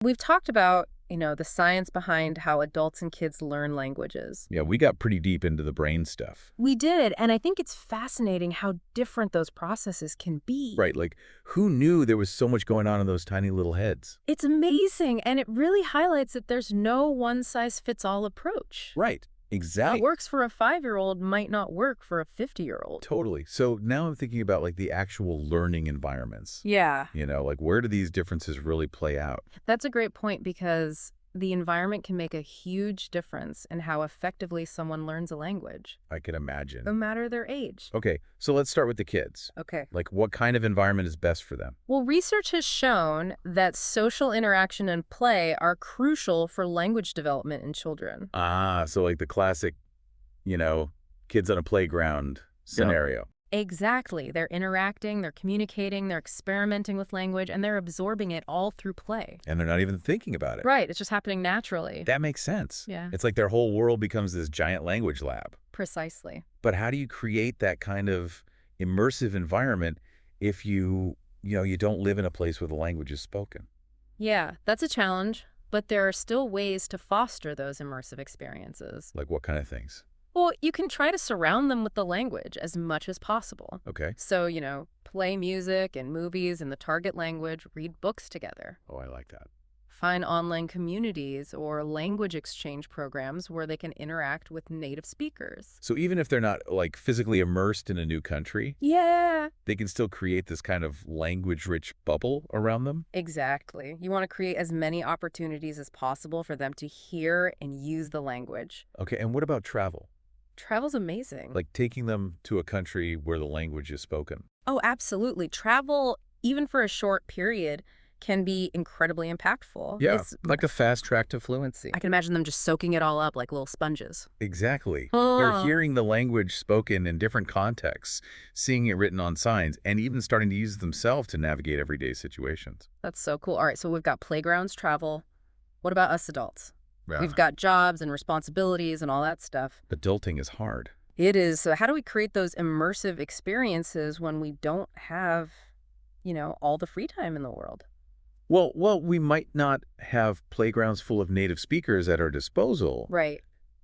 We've talked about, the science behind how adults and kids learn languages. Yeah, we got pretty deep into the brain stuff. We did, and I think it's fascinating how different those processes can be. Right, like, who knew there was so much going on in those tiny little heads? It's amazing, and it really highlights that there's no one-size-fits-all approach. Right, What exactly. works for a 5-year-old might not work for a 50-year-old. Totally. So now I'm thinking about, like, the actual learning environments. Yeah, Like, where do these differences really play out? that's a great point because the environment can make a huge difference in how effectively someone learns a language, I can no imagine. matter their age. Okay, so let's start with the kids. Okay. Like, what kind of environment is best for them? Well, research has shown that social interaction and play are crucial for language development in children. Ah, so like the classic, you know, kids on a playground scenario. Exactly. They're interacting, they're communicating, they're experimenting with language, and they're absorbing it all through play. And they're not even thinking about it. Right. It's just happening naturally. That makes sense. Yeah. It's like their whole world becomes this giant language lab. Precisely. But how do you create that kind of immersive environment if you don't live in a place where the language is spoken? Yeah, that's a challenge, but there are still ways to foster those immersive experiences. Like what kind of things? Well, you can try to surround them with the language as much as possible. Okay. So, play music and movies in the target language, read books together. Oh, I like that. Find online communities or language exchange programs where they can interact with native speakers. So even if they're not like physically immersed in a new country, Yeah, they can still create this kind of language-rich bubble around them? exactly. You want to create as many opportunities as possible for them to hear and use the language. Okay, and what about travel? Travel's amazing. Like taking them to a country where the language is spoken? Oh, absolutely. Travel, even for a short period, can be incredibly impactful. Like a fast track to fluency. I can imagine them just soaking it all up like little sponges. Exactly. Oh. They're hearing the language spoken in different contexts, seeing it written on signs, and even starting to use it themselves to navigate everyday situations. That's so cool. All right, so we've got playgrounds, travel. What about us adults? Yeah. We've got jobs and responsibilities and all that stuff. Adulting is hard. It is. So how do we create those immersive experiences when we don't have, all the free time in the world? Well, we might not have playgrounds full of native speakers at our disposal. Right.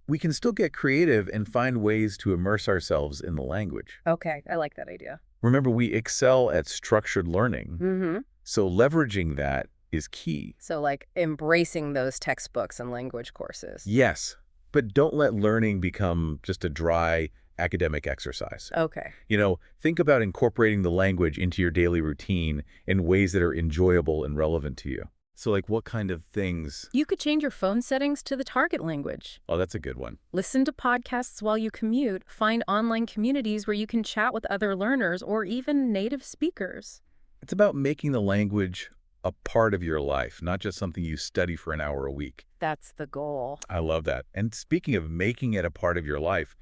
We can still get creative and find ways to immerse ourselves in the language. Okay, I like that idea. Remember, we excel at structured learning, Mm-hmm. so leveraging that is key. So like embracing those textbooks and language courses. Yes, but don't let learning become just a dry academic exercise. Okay. Think about incorporating the language into your daily routine in ways that are enjoyable and relevant to you. So like what kind of things? You could change your phone settings to the target language. Oh, that's a good one. Listen to podcasts while you commute. Find online communities where you can chat with other learners or even native speakers. It's about making the language a part of your life, not just something you study for an hour a week. That's the goal. I love that. And speaking of making it a part of your life,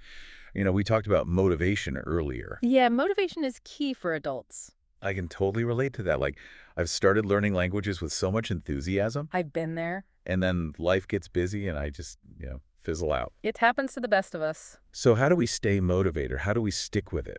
we talked about motivation earlier. Yeah, motivation is key for adults. I can totally relate to that. Like, I've started learning languages with so much enthusiasm, I've been there. and then life gets busy and I just, fizzle out. It happens to the best of us. So how do we stay motivated? How do we stick with it?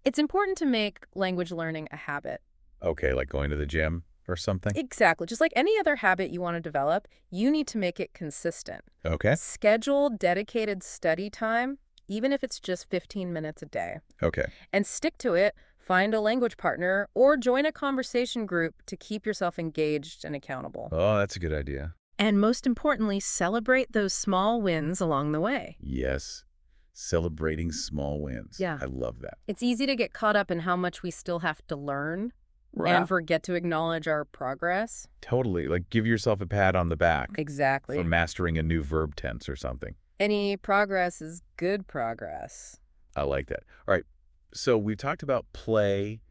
It's important to make language learning a habit. Okay, like going to the gym or something? Exactly. Just like any other habit you want to develop, you need to make it consistent. Okay. Schedule dedicated study time, even if it's just 15 minutes a day. Okay. And stick to it. Find a language partner or join a conversation group to keep yourself engaged and accountable. Oh, that's a good idea. And most importantly, celebrate those small wins along the way. Yes. Celebrating small wins. Yeah. I love that. It's easy to get caught up in how much we still have to learn and forget to acknowledge our progress. Totally. Like give yourself a pat on the back Exactly. for mastering a new verb tense or something. Any progress is good progress. I like that. All right. So we've talked about play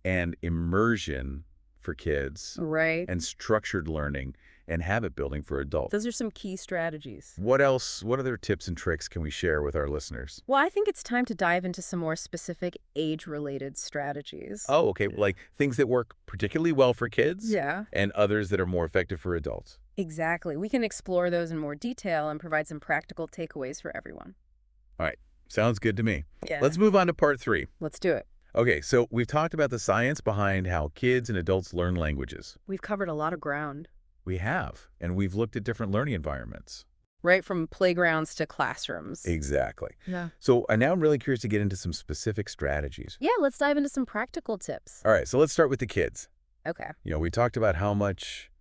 and immersion for kids Right. and structured learning and habit building for adults. Those are some key strategies. What else? What other tips and tricks can we share with our listeners? Well, I think it's time to dive into some more specific age-related strategies. Oh, okay. Like things that work particularly well for kids Yeah, and others that are more effective for adults. exactly. We can explore those in more detail and provide some practical takeaways for everyone. All right. Sounds good to me. Yeah. Let's move on to part 3. Let's do it. Okay, so we've talked about the science behind how kids and adults learn languages. We've covered a lot of ground. We have, and we've looked at different learning environments. Right from playgrounds to classrooms. Exactly. Yeah. So I now I'm really curious to get into some specific strategies. Yeah, let's dive into some practical tips. All right, so let's start with the kids. Okay. We talked about how much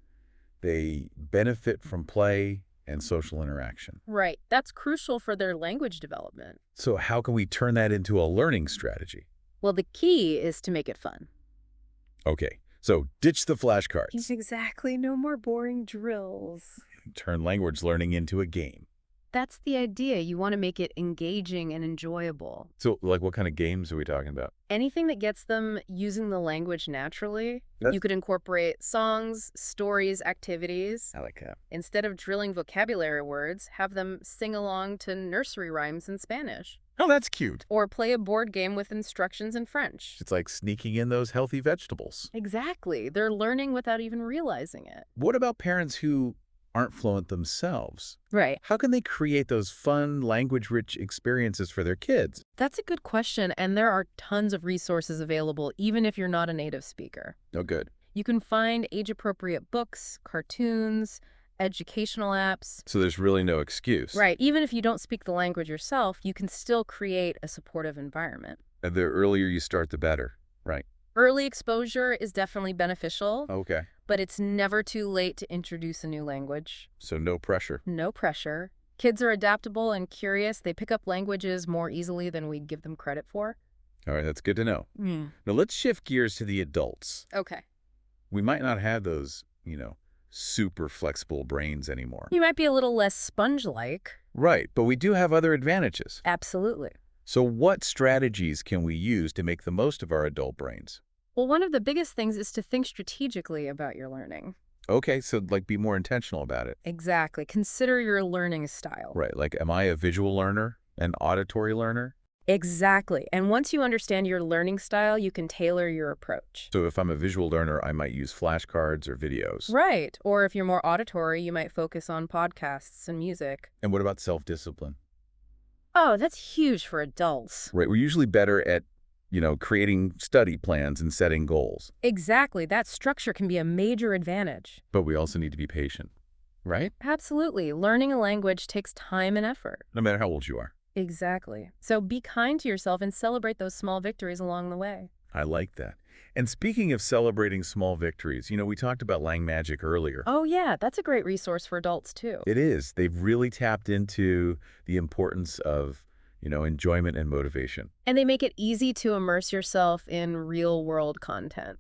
they benefit from play and social interaction. Right. That's crucial for their language development. So how can we turn that into a learning strategy? Well, the key is to make it fun. Okay, so ditch the flashcards. Exactly. No more boring drills. Turn language learning into a game. That's the idea. You want to make it engaging and enjoyable. So, like, what kind of games are we talking about? Anything that gets them using the language naturally. That's- You could incorporate songs, stories, activities. I like that. Instead of drilling vocabulary words, have them sing along to nursery rhymes in Spanish. Oh, that's cute. Or play a board game with instructions in French. It's like sneaking in those healthy vegetables. Exactly. They're learning without even realizing it. What about parents who aren't fluent themselves? Right. How can they create those fun, language-rich experiences for their kids? That's a good question, and there are tons of resources available, even if you're not a native speaker. Oh, good. You can find age-appropriate books, cartoons, educational apps. So there's really no excuse. Right. Even if you don't speak the language yourself, you can still create a supportive environment. And the earlier you start, the better. Right. Early exposure is definitely beneficial, Okay. but it's never too late to introduce a new language. So no pressure. No pressure. Kids are adaptable and curious. They pick up languages more easily than we give them credit for. All right, that's good to know. Mm. Now let's shift gears to the adults. Okay. We might not have those, super flexible brains anymore. You might be a little less sponge-like. Right, but we do have other advantages. Absolutely. So what strategies can we use to make the most of our adult brains? Well, one of the biggest things is to think strategically about your learning. Okay, so like be more intentional about it. Exactly. Consider your learning style. Right, like am I a visual learner, an auditory learner? Exactly. And once you understand your learning style, you can tailor your approach. So if I'm a visual learner, I might use flashcards or videos. Right. Or if you're more auditory, you might focus on podcasts and music. And what about self-discipline? Oh, that's huge for adults. Right, we're usually better at, creating study plans and setting goals. Exactly. That structure can be a major advantage. But we also need to be patient, right? Absolutely. Learning a language takes time and effort. No matter how old you are. Exactly. So be kind to yourself and celebrate those small victories along the way. I like that. And speaking of celebrating small victories, we talked about Lang Magic earlier. Oh, yeah. That's a great resource for adults, too. It is. They've really tapped into the importance of, enjoyment and motivation. And they make it easy to immerse yourself in real-world content.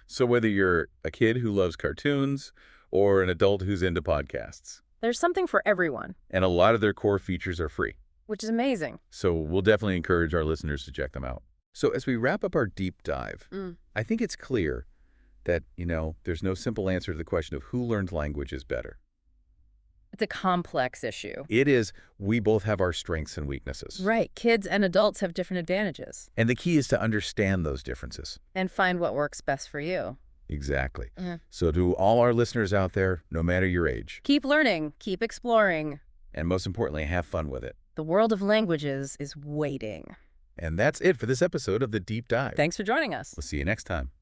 So whether you're a kid who loves cartoons or an adult who's into podcasts. There's something for everyone. And a lot of their core features are free. Which is amazing. So we'll definitely encourage our listeners to check them out. So as we wrap up our deep dive, I think it's clear that, there's no simple answer to the question of who learned languages better. It's a complex issue. It is, we both have our strengths and weaknesses. Right. Kids and adults have different advantages. And the key is to understand those differences. And find what works best for you. Exactly. So to all our listeners out there, no matter your age. Keep learning. Keep exploring. And most importantly, have fun with it. The world of languages is waiting. And that's it for this episode of The Deep Dive. Thanks for joining us. We'll see you next time.